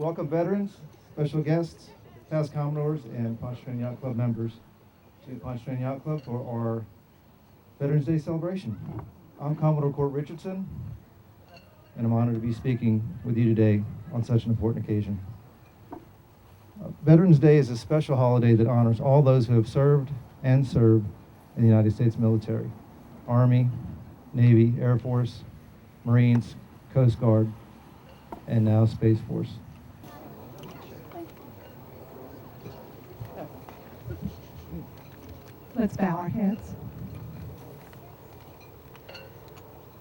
Welcome veterans, special guests, past Commodores, and Pontchartrain Yacht Club members to Pontchartrain Yacht Club for our Veterans Day celebration. I'm Commodore Court Richardson, and I'm honored to be speaking with you today on such an important occasion. Veterans Day is a special holiday that honors all those who have served and serve in the United States military: Army, Navy, Air Force, Marines, Coast Guard, and now Space Force. Let's bow our heads.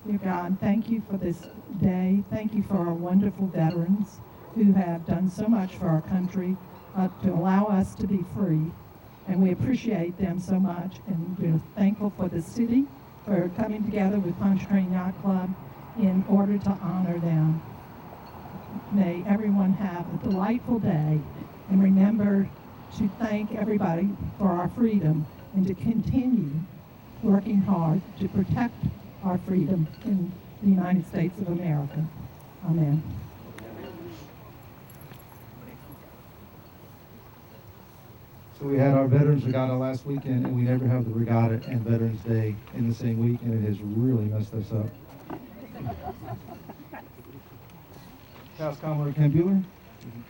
Dear God, thank you for this day. Thank you for our wonderful veterans who have done so much for our country to allow us to be free. And we appreciate them so much. And we're thankful for the city for coming together with Pontchartrain Yacht Club in order to honor them. May everyone have a delightful day, and remember to thank everybody for our freedom and to continue working hard to protect our freedom in the United States of America. Amen. So we had our Veterans Regatta last weekend, and we never have the Regatta and Veterans Day in the same week, and it has really messed us up. Past Commodore Ken Bueller,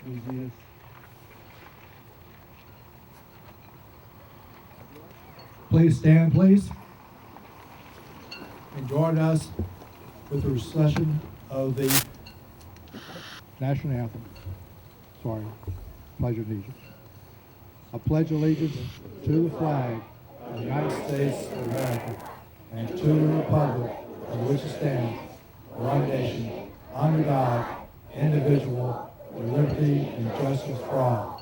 please lead us. Please stand, please, and join us with the recitation of the national anthem. Pledge of allegiance. I pledge allegiance to the flag of the United States of America and to the republic for which it stands, one nation, under God, indivisible, with liberty and justice for all.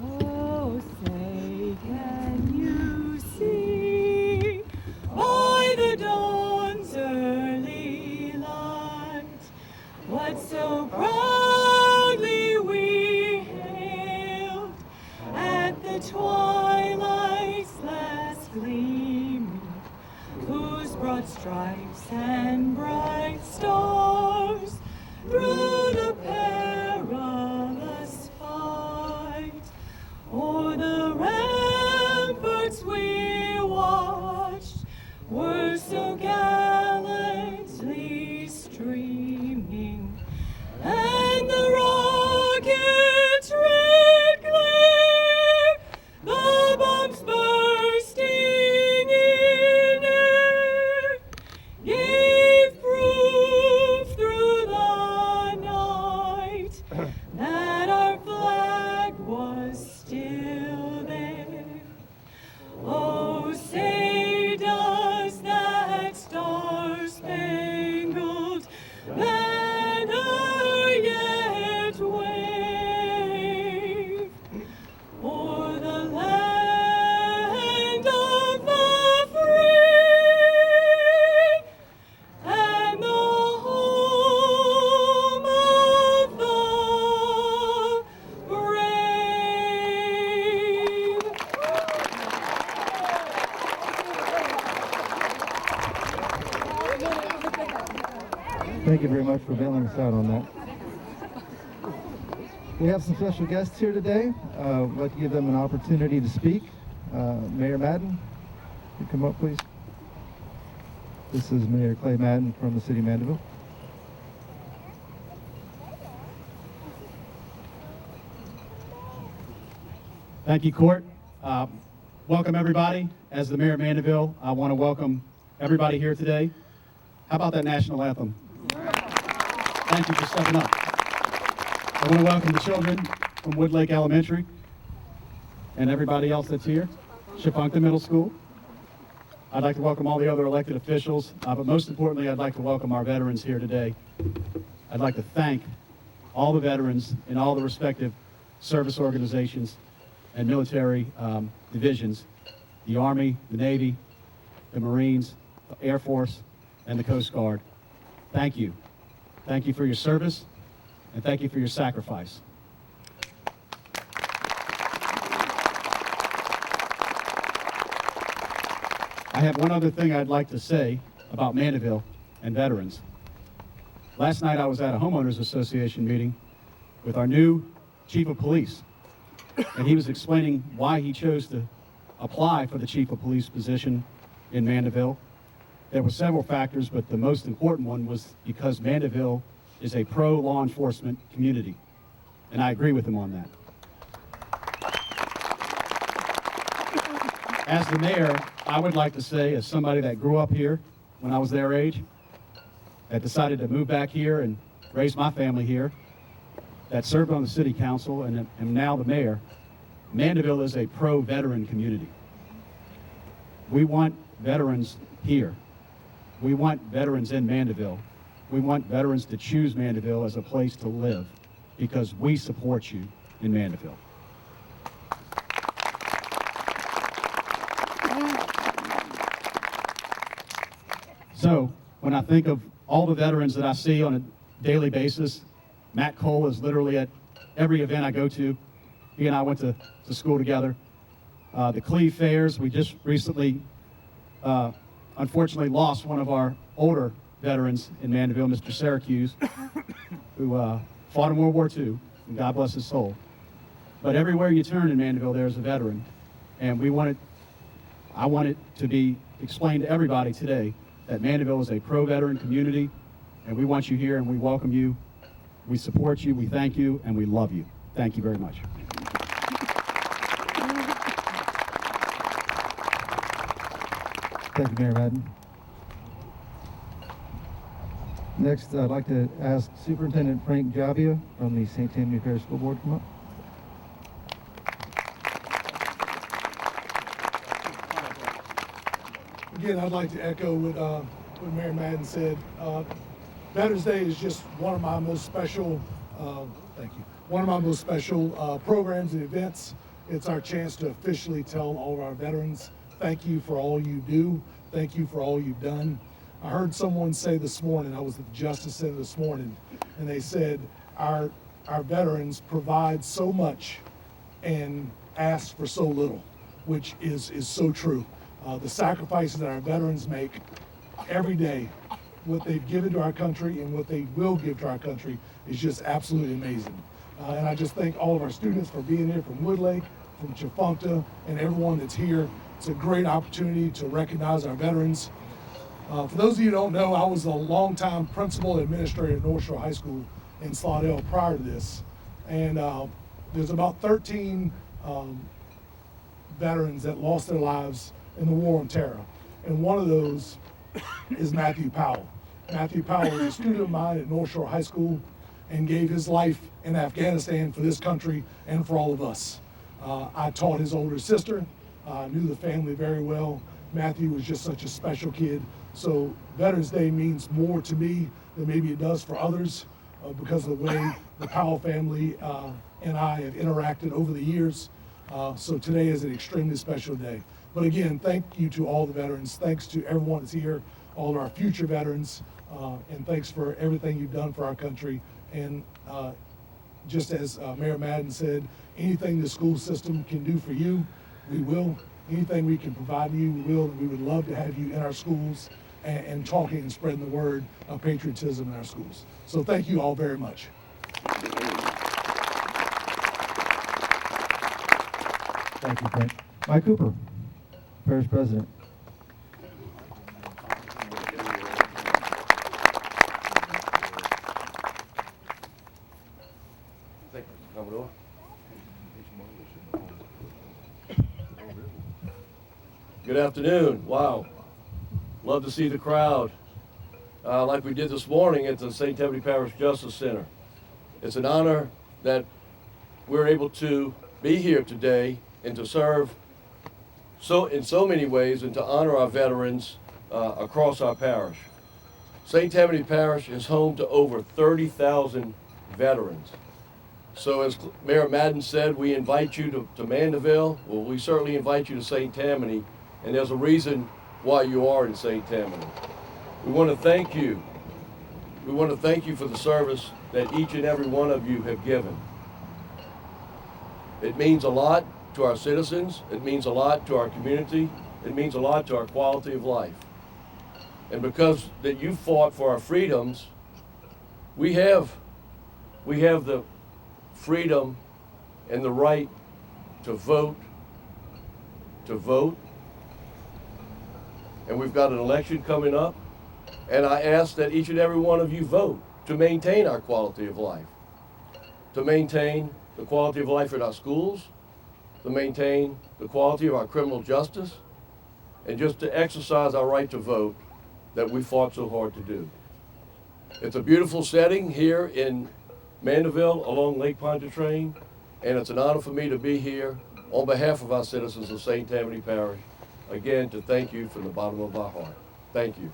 Oh, say, can you see by the dawn's early light what so proudly we hailed at the twilight's last gleaming, whose broad stripes and bright stars through the perilous fight o'er the ramparts we watched were so gallantly streaming, and the rocket's red glare, the bombs bursting in air, gave proof through the night that our flag was still there. Oh, say does that star-spangled banner yet wave o'er the land of the free and the home of the brave? Thank you very much for bailing us out on that. We have some special guests here today. I'd like to give them an opportunity to speak. Mayor Madden, you come up, please. This is Mayor Clay Madden from the city of Mandeville. Thank you, Court. Welcome, everybody. As the Mayor of Mandeville, I want to welcome everybody here today. How about that national anthem? Thank you for stepping up. I want to welcome the children from Wood Lake Elementary and everybody else that's here, Shapunka Middle School. I'd like to welcome all the other elected officials, but most importantly, I'd like to welcome our veterans here today. I'd like to thank all the veterans in all the respective service organizations and military divisions, the Army, the Navy, the Marines, the Air Force, and the Coast Guard. Thank you. Thank you for your service, and thank you for your sacrifice. I have one other thing I'd like to say about Mandeville and veterans. Last night I was at a homeowners association meeting, with our new chief of police. And he was explaining why he chose to apply for the chief of police position in Mandeville. There were several factors, but the most important one was because Mandeville is a pro-law enforcement community. And I agree with him on that. As the mayor, I would like to say, as somebody that grew up here when I was their age, that decided to move back here and raise my family here, that served on the city council and am now the mayor, Mandeville is a pro-veteran community. We want veterans here. We want veterans in Mandeville. We want veterans to choose Mandeville as a place to live because we support you in Mandeville. So when I think of all the veterans that I see on a daily basis, Matt Cole is literally at every event I go to. He and I went to school together. The Cleve Fairs, we just recently, unfortunately, lost one of our older veterans in Mandeville, Mr. Syracuse, who fought in World War II, and God bless his soul. But everywhere you turn in Mandeville, there's a veteran. And I want it to be explained to everybody today that Mandeville is a pro-veteran community, and we want you here, and we welcome you. We support you, we thank you, and we love you. Thank you very much. Thank you, Mayor Madden. Next, I'd like to ask Superintendent Frank Javia from the St. Tammany Parish School Board to come up. Again, I'd like to echo what Mayor Madden said. Veterans Day is just one of my most special, one of my most special programs and events. It's our chance to officially tell all of our veterans, thank you for all you do. Thank you for all you've done. I heard someone say this morning, I was at the Justice Center this morning, and they said our veterans provide so much and ask for so little, which is so true. The sacrifices that our veterans make every day, what they've given to our country and what they will give to our country is just absolutely amazing. And I just thank all of our students for being here from Woodlake, from Chafuncta, and everyone that's here. It's a great opportunity to recognize our veterans. For those of you who don't know, I was a longtime principal and administrator at North Shore High School in Slaughter prior to this. And there's about 13 veterans that lost their lives in the War on Terror. And one of those is Matthew Powell. Matthew Powell was a student of mine at North Shore High School and gave his life in Afghanistan for this country and for all of us. I taught his older sister, knew the family very well. Matthew was just such a special kid. So Veterans Day means more to me than maybe it does for others because of the way the Powell family and I have interacted over the years. So today is an extremely special day. But again, thank you to all the veterans. Thanks to everyone that's here, all of our future veterans, and thanks for everything you've done for our country. And just as Mayor Madden said, anything the school system can do for you, we will. Anything we can provide you, we will. And we would love to have you in our schools and talking and spreading the word of patriotism in our schools. So thank you all very much. Thank you, Frank. Mike Cooper, Parish President. Thank you, Commodore. Good afternoon. Wow. Love to see the crowd like we did this morning at the St. Tammany Parish Justice Center. It's an honor that we're able to be here today and to serve in so many ways and to honor our veterans across our parish. St. Tammany Parish is home to over 30,000 veterans. So as Mayor Madden said, we invite you to Mandeville. Well, we certainly invite you to St. Tammany, and there's a reason why you are in St. Tammany. We want to thank you. We want to thank you for the service that each and every one of you have given. It means a lot to our citizens. It means a lot to our community. It means a lot to our quality of life. And because that you fought for our freedoms, we have the freedom and the right to vote, and we've got an election coming up, and I ask that each and every one of you vote to maintain our quality of life, to maintain the quality of life in our schools, to maintain the quality of our criminal justice, and just to exercise our right to vote that we fought so hard to do. It's a beautiful setting here in Mandeville along Lake Pontchartrain, and it's an honor for me to be here on behalf of our citizens of St. Tammany Parish, again, to thank you from the bottom of our heart. Thank you.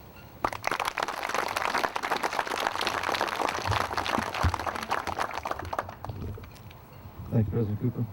Thank you, President Cooper.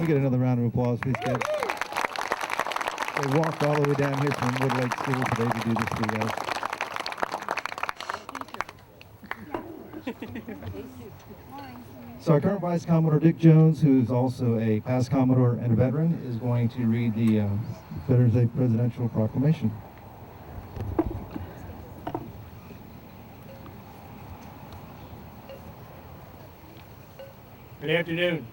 Get another round of applause, please, guys. They walked all the way down here from Wood Lake School today to do this for you guys. So our current Vice Commodore Dick Jones, who's also a past Commodore and a veteran, is going to read the Veterans Day Presidential Proclamation. Good afternoon.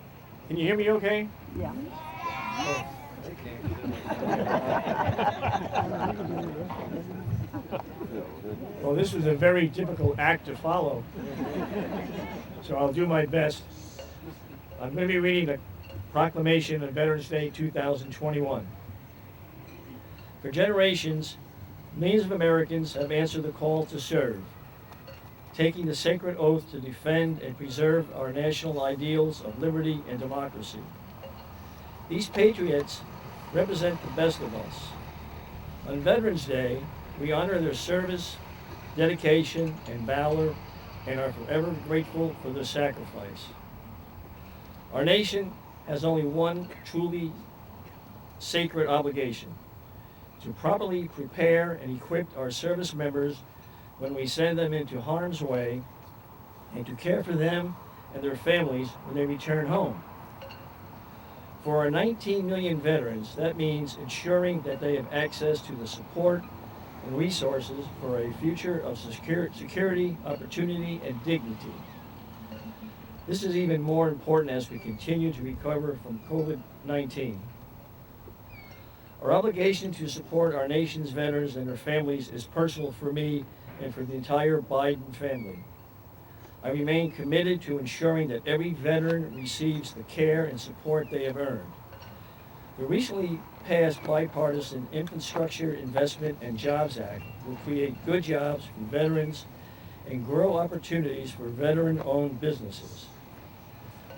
Can you hear me okay? Yeah. Well, this was a very difficult act to follow, so I'll do my best. I'm going to be reading the Proclamation of Veterans Day 2021. For generations, millions of Americans have answered the call to serve. taking the sacred oath to defend and preserve our national ideals of liberty and democracy. These patriots represent the best of us. On Veterans Day, we honor their service, dedication, and valor, and are forever grateful for their sacrifice. Our nation has only one truly sacred obligation: to properly prepare and equip our service members when we send them into harm's way, and to care for them and their families when they return home. For our 19 million veterans, that means ensuring that they have access to the support and resources for a future of security, opportunity, and dignity. This is even more important as we continue to recover from COVID-19. Our obligation to support our nation's veterans and their families is personal for me and for the entire Biden family. I remain committed to ensuring that every veteran receives the care and support they have earned. The recently passed Bipartisan Infrastructure Investment and Jobs Act will create good jobs for veterans and grow opportunities for veteran-owned businesses.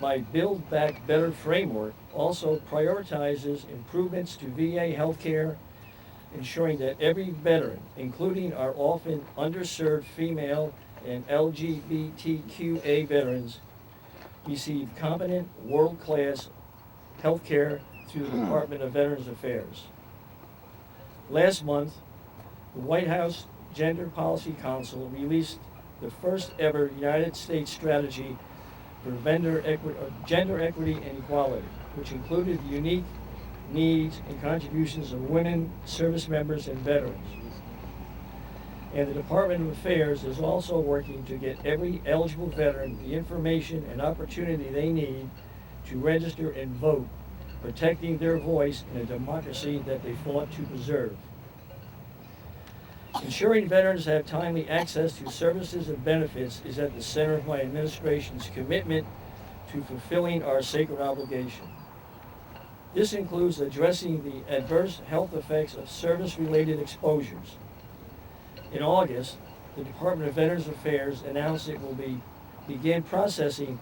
My Build Back Better framework also prioritizes improvements to VA healthcare, ensuring that every veteran, including our often underserved female and LGBTQA veterans, receive competent, world-class healthcare through the Department of Veterans Affairs. Last month, the White House Gender Policy Council released the first ever United States strategy for gender equity and equality, which included the unique needs and contributions of women, service members, and veterans. And the Department of Affairs is also working to get every eligible veteran the information and opportunity they need to register and vote, protecting their voice in a democracy that they fought to preserve. Ensuring veterans have timely access to services and benefits is at the center of my administration's commitment to fulfilling our sacred obligation. This includes addressing the adverse health effects of service-related exposures. In August, the Department of Veterans Affairs announced it will begin processing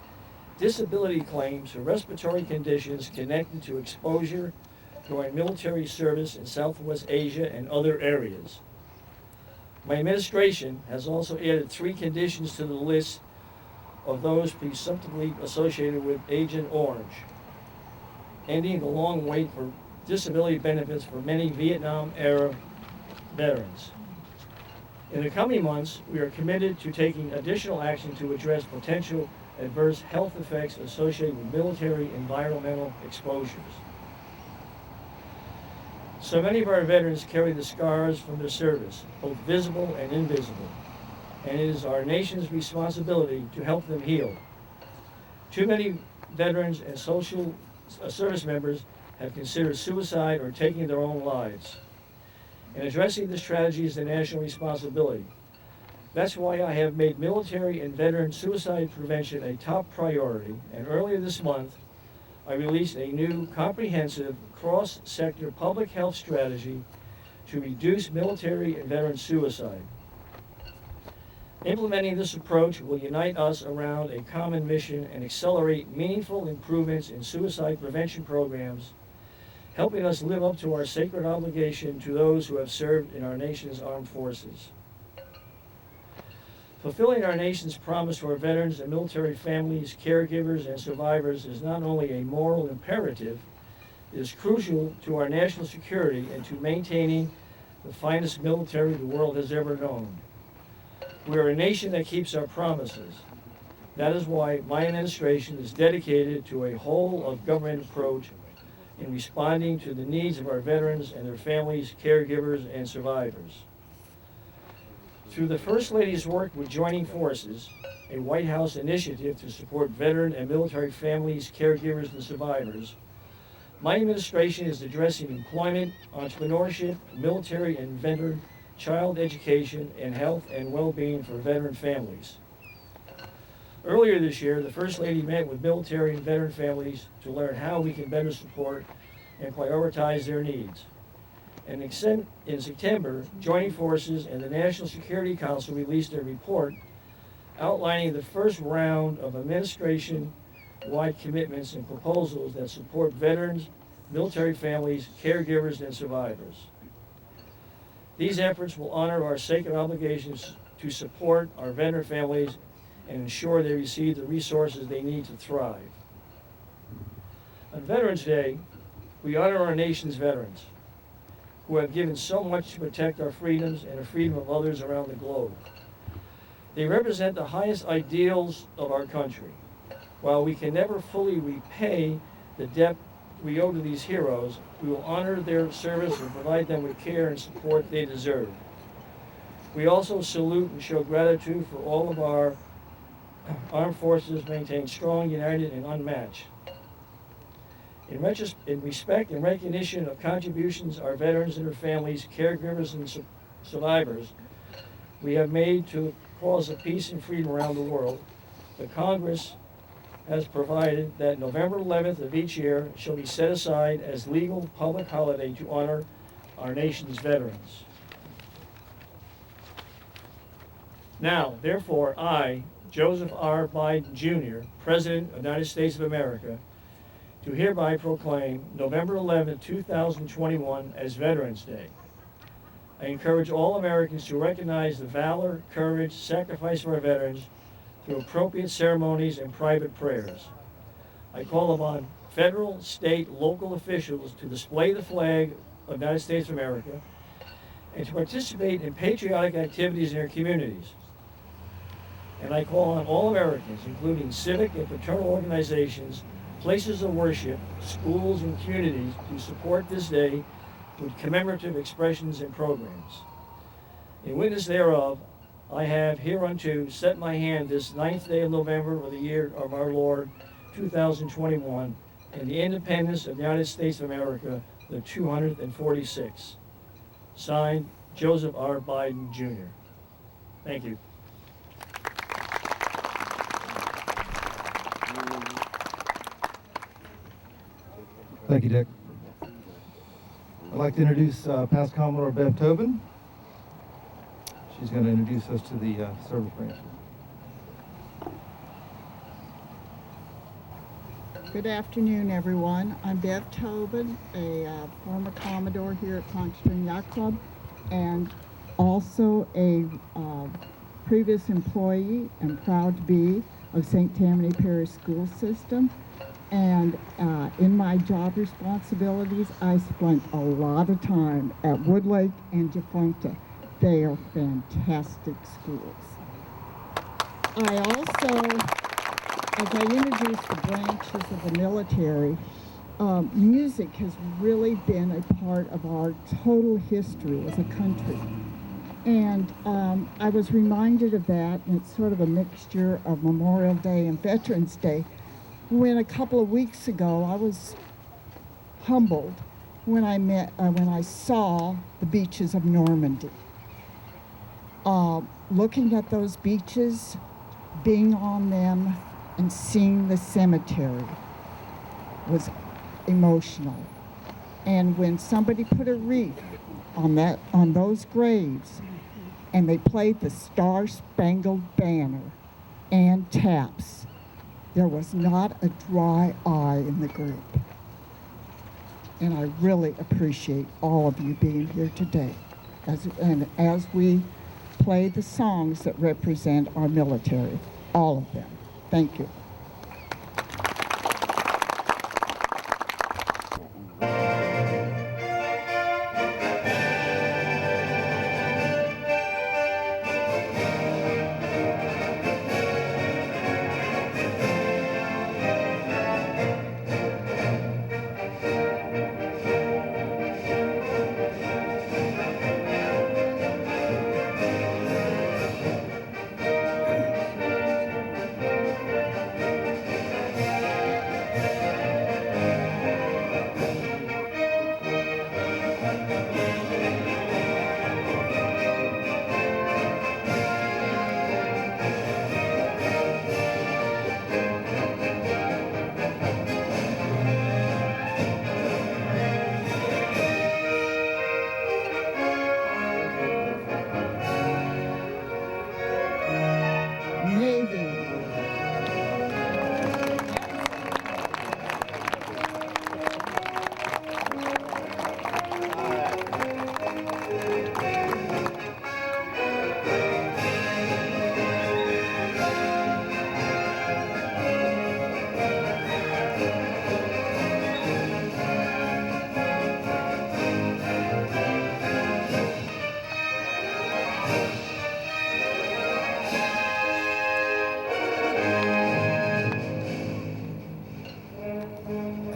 disability claims for respiratory conditions connected to exposure during military service in Southwest Asia and other areas. My administration has also added 3 conditions to the list of those presumptively associated with Agent Orange, ending the long wait for disability benefits for many Vietnam-era veterans. In the coming months, we are committed to taking additional action to address potential adverse health effects associated with military environmental exposures. So many of our veterans carry the scars from their service, both visible and invisible, and it is our nation's responsibility to help them heal. Too many veterans and social service members have considered suicide or taking their own lives. And addressing this tragedy is a national responsibility. That's why I have made military and veteran suicide prevention a top priority, and earlier this month, I released a new comprehensive cross-sector public health strategy to reduce military and veteran suicide. Implementing this approach will unite us around a common mission and accelerate meaningful improvements in suicide prevention programs, helping us live up to our sacred obligation to those who have served in our nation's armed forces. Fulfilling our nation's promise to our veterans and military families, caregivers, and survivors is not only a moral imperative, it is crucial to our national security and to maintaining the finest military the world has ever known. We are a nation that keeps our promises. That is why my administration is dedicated to a whole-of-government approach in responding to the needs of our veterans and their families, caregivers, and survivors. Through the First Lady's work with Joining Forces, a White House initiative to support veteran and military families, caregivers, and survivors, my administration is addressing employment, entrepreneurship, military and veteran, child education, and health and well-being for veteran families. Earlier this year, the First Lady met with military and veteran families to learn how we can better support and prioritize their needs. And in September, Joining Forces and the National Security Council released a report outlining the first round of administration-wide commitments and proposals that support veterans, military families, caregivers, and survivors. These efforts will honor our sacred obligations to support our veteran families and ensure they receive the resources they need to thrive. On Veterans Day, we honor our nation's veterans, who have given so much to protect our freedoms and the freedom of others around the globe. They represent the highest ideals of our country. While we can never fully repay the debt we owe to these heroes, we will honor their service and provide them with care and support they deserve. We also salute and show gratitude for all of our armed forces maintain strong, united, and unmatched. In respect and recognition of contributions our veterans and their families, caregivers, and survivors we have made to the cause of peace and freedom around the world, the Congress has provided that November 11th of each year shall be set aside as legal public holiday to honor our nation's veterans. Now, therefore, I, Joseph R. Biden, Jr., President of the United States of America, do hereby proclaim November 11, 2021 as Veterans Day. I encourage all Americans to recognize the valor, courage, sacrifice of our veterans through appropriate ceremonies and private prayers. I call upon federal, state, local officials to display the flag of the United States of America and to participate in patriotic activities in their communities. And I call on all Americans, including civic and fraternal organizations, places of worship, schools, and communities, to support this day with commemorative expressions and programs. In witness thereof, I have hereunto set my hand this 9th day of November of the year of our Lord, 2021, and the independence of the United States of America, the 246th. Signed, Joseph R. Biden, Jr. Thank you. Thank you, Dick. I'd like to introduce Past Commodore Bev Tobin. She's going to introduce us to the service branches. Good afternoon, everyone. I'm Bev Tobin, a former Commodore here at Pontchartrain Yacht Club, and also a previous employee and proud to be of St. Tammany Parish School System. And in my job responsibilities, I spent a lot of time at Woodlake and Defunta. They are fantastic schools. I also, as I introduce the branches of the military, music has really been a part of our total history as a country. And I was reminded of that, and it's sort of a mixture of Memorial Day and Veterans Day, when a couple of weeks ago I was humbled when I saw the beaches of Normandy. Looking at those beaches, being on them, and seeing the cemetery was emotional. And when somebody put a wreath on those graves, and they played the Star-Spangled Banner and taps, there was not a dry eye in the group. And I really appreciate all of you being here today as we play the songs that represent our military, all of them. Thank you.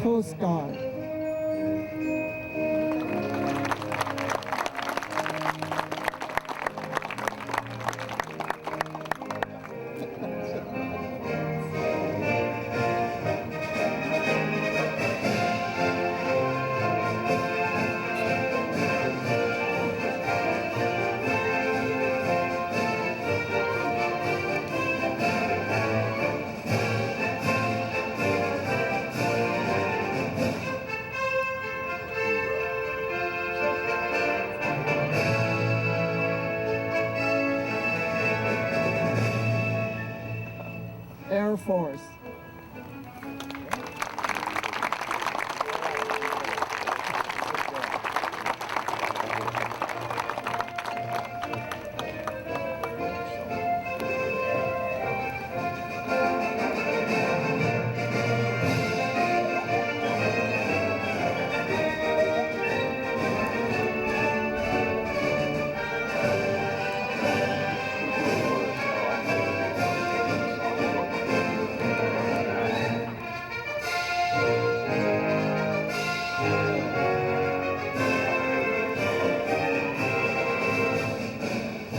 Coast Guard. Air Force.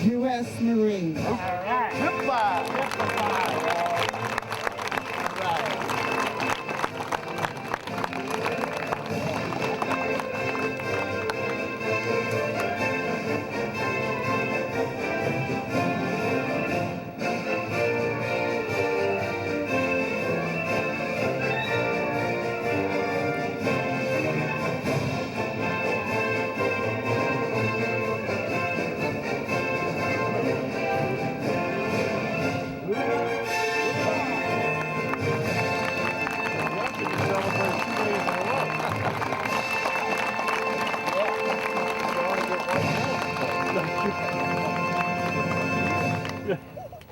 U.S. Marines.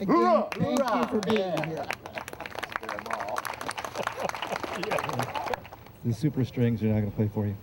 Again, thank you for being here. The super strings are not going to play for you.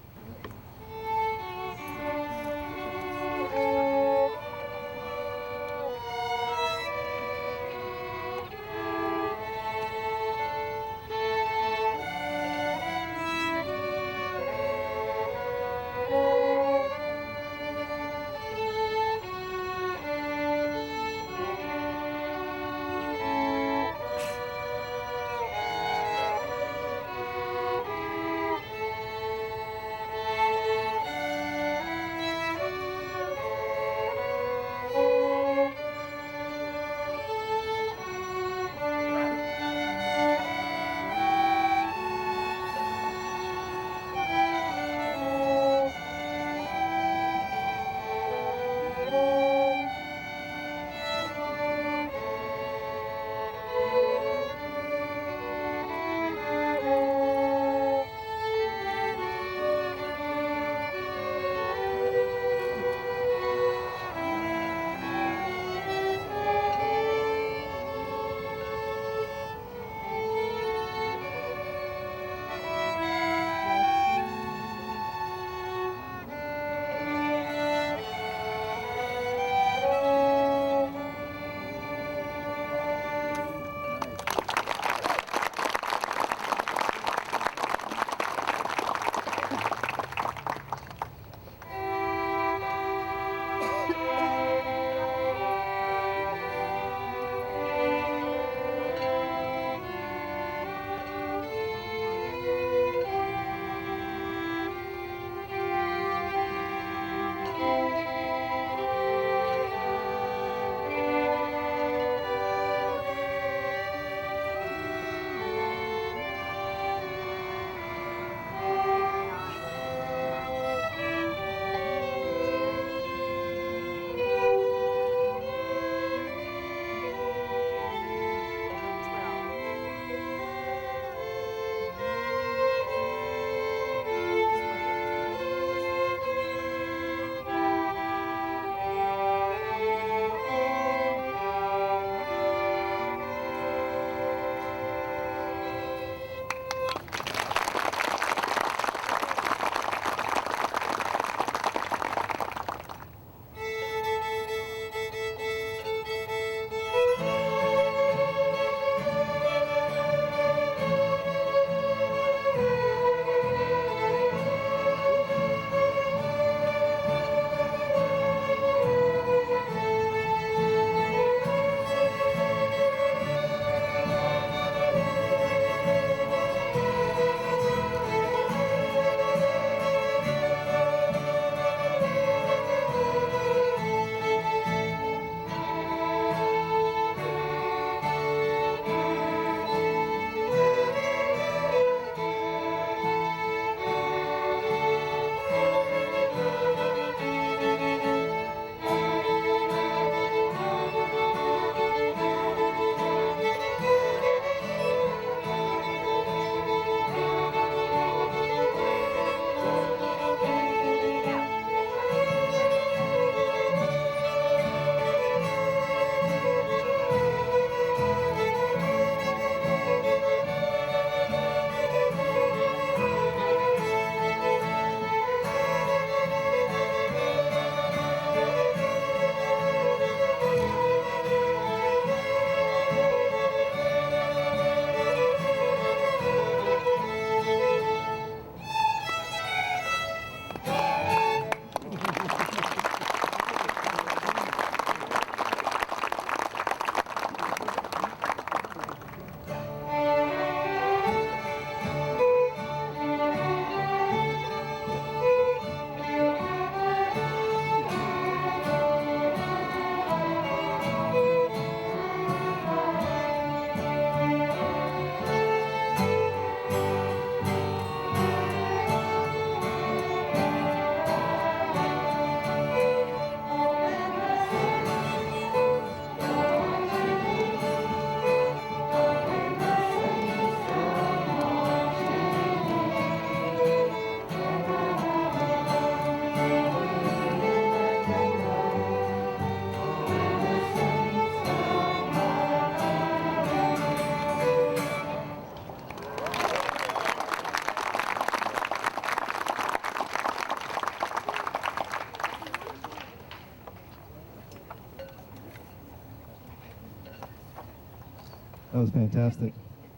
That was fantastic.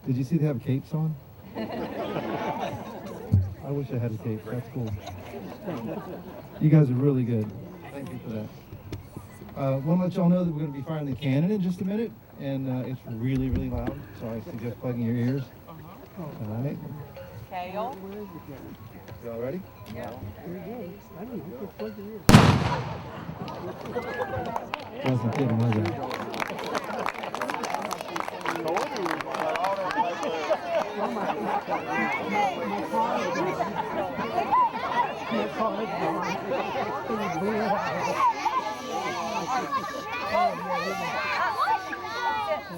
Did you see they have capes on? I wish I had a cape. That's cool. You guys are really good. Thank you for that. Want to let y'all know that we're going to be firing the cannon in just a minute, and it's really, really loud, so I suggest plugging your ears. All right. Kale. Y'all ready? Wasn't kidding, was I?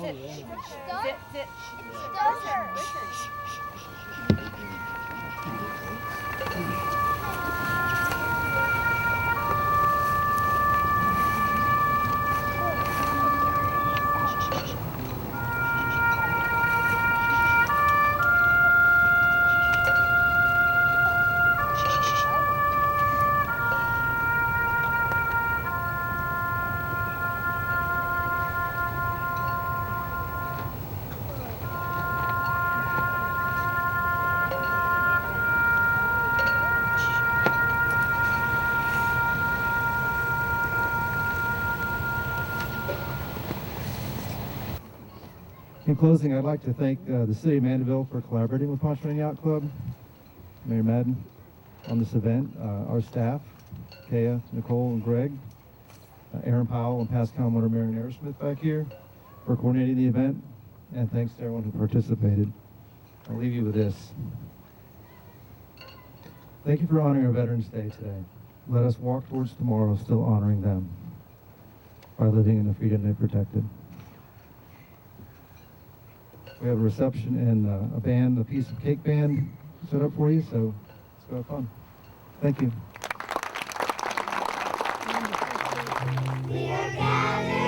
Sit. In closing, I'd like to thank the City of Mandeville for collaborating with Ponce Run Yacht Club, Mayor Madden, on this event, our staff, Kaya, Nicole, and Greg, Aaron Powell and past Commodore Marion Aerosmith back here for coordinating the event, and thanks to everyone who participated. I'll leave you with this. Thank you for honoring our Veterans Day today. Let us walk towards tomorrow still honoring them by living in the freedom they protected. We have a reception and a band, a piece of cake band set up for you, so let's go have fun. Thank you. We are gathered.